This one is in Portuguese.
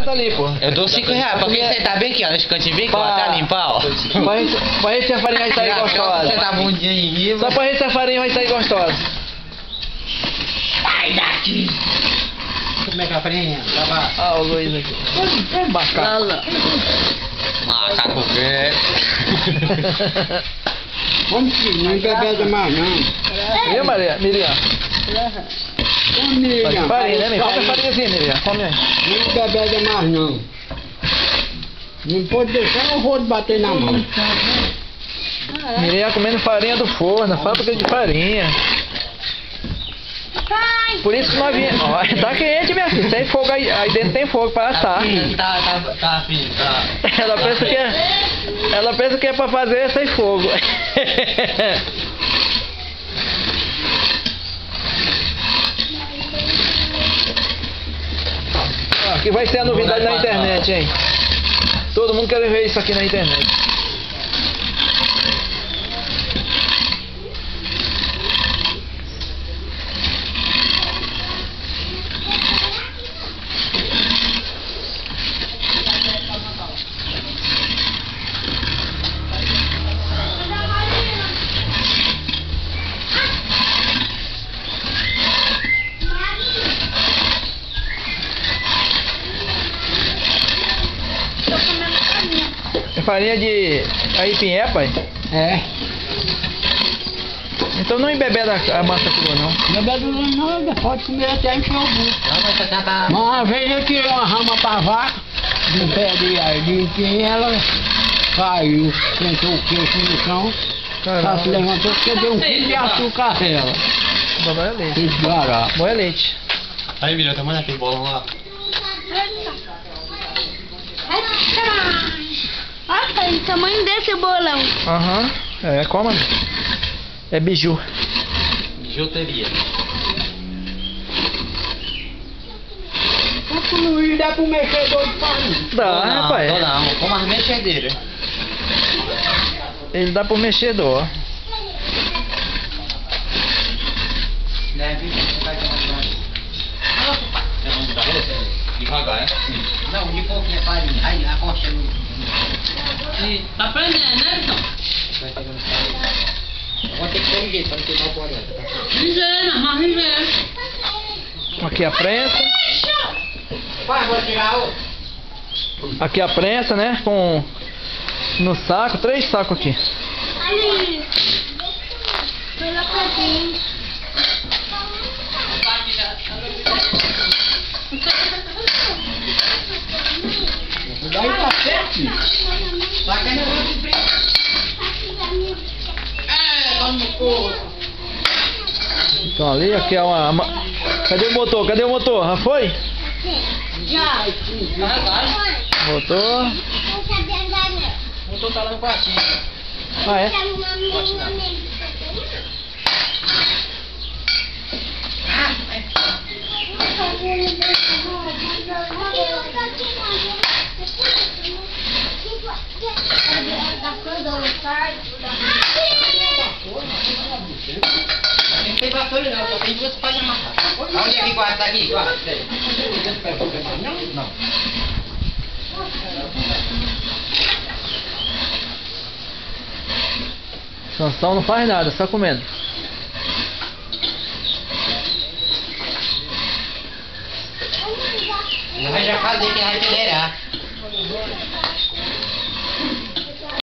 gostosa ali, pô. Eu dou 5 reais, porque você tá bem aqui, ó, nesse cantinho, vem cá, tá limpar, ó. Pra gente a farinha vai sair gostosa. Você tá bundinha em mim, Só pra gente a farinha vai sair gostosa. sai daqui! Como é que é a farinha? Ah, o Luiz aqui. É bacana. Macaco pé. Como que não bebe mais não? Viu, Maria? Miriam? Ô, Miriam, Farinha, né, Miriam? Come a farinhazinha, Miriam. Come aí. não bebe mais não. Não pode deixar o rodo bater na mão. Miriam comendo farinha do forno, fábrica de farinha. Por isso que nós viemos. Ó, tá quente, minha filha. Tem fogo aí, aí dentro tem fogo pra assar. Tá fino, tá. Ela pensa que é pra fazer sem fogo. Aqui vai ser a novidade na internet, hein? Todo mundo quer ver isso aqui na internet. É farinha de aipim, pai? É. Então não embebeda a massa crua, não. Não bebe nada, pode comer até encher o bucho. Não, mas você tá... Uma vez eu tirei uma rama pra vaca, do pé de limpinho, ela caiu, sentou o queixo no chão, ela se levantou porque deu um quilo de açúcar nela. Bom é leite. Esse gará. Bom é leite. Aí, Miriam, tá mandando aquele bolão lá. Olha pai, o tamanho desse bolão. Aham. É, coma. É biju. Bijuteria. O Luiz dá pro mexedor de farinha. Dá, rapaz. Não, como as mexedeiras. Ele dá pro mexedor. Devagar, é? Não, de pouquinho é farinha. Aí, a coxa no... Tá aprendendo, né, então? Vai pegando farinha. Vou ter que ter um jeito pra não queimar o porão. Ligeiro, mais ligeiro. Aqui a prensa. Vai, vou tirar o... Aqui a prensa, né? Com... No saco, 3 sacos aqui. Ali. Pela cadinha. Daí tá certo. Vai cair negócio de preto. Toma no corpo. Então ali, aqui é uma... Cadê o motor? Cadê o motor? Já foi? Já. Motor. O motor tá lá no quartinho. Ah, é? Não tem vassoura não, só tem 2 pás de amassar. Onde é que guarda? Tá aqui, guarda. Não. Sansão não faz nada, só comendo. Vai já fazer que vai acelerar.